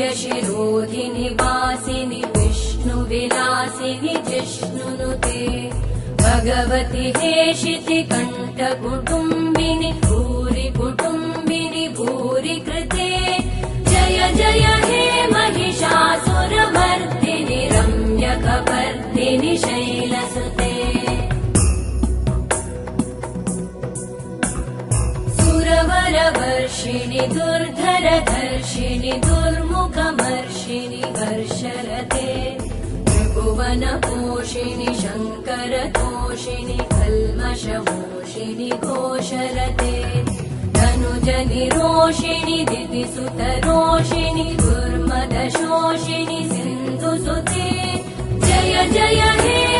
अरविन्द्यशिरोधिनि वासिनि विष्णुविलासिनि जिष्णुनुते भगवति हेशिति कण्ठकुटुम्बिनि भूरि कुटुम्बिनि भूरि कृते जय जय हे महिषासुरमर्दिनि रम्यकपर्दिनि शैलसुते सुरवरवर्षिणि दुर्धरधर्षिणि दुर्मुखमर्षिणि हर्षरते त्रिभुवनपोषिणि शङ्करतोषिणि कल्मषमोषिणि घोषरते धनुजनिरोषिणि दितिसुतरोषिणि दुर्मदशोषिणि सिन्धुसुते जय जय हे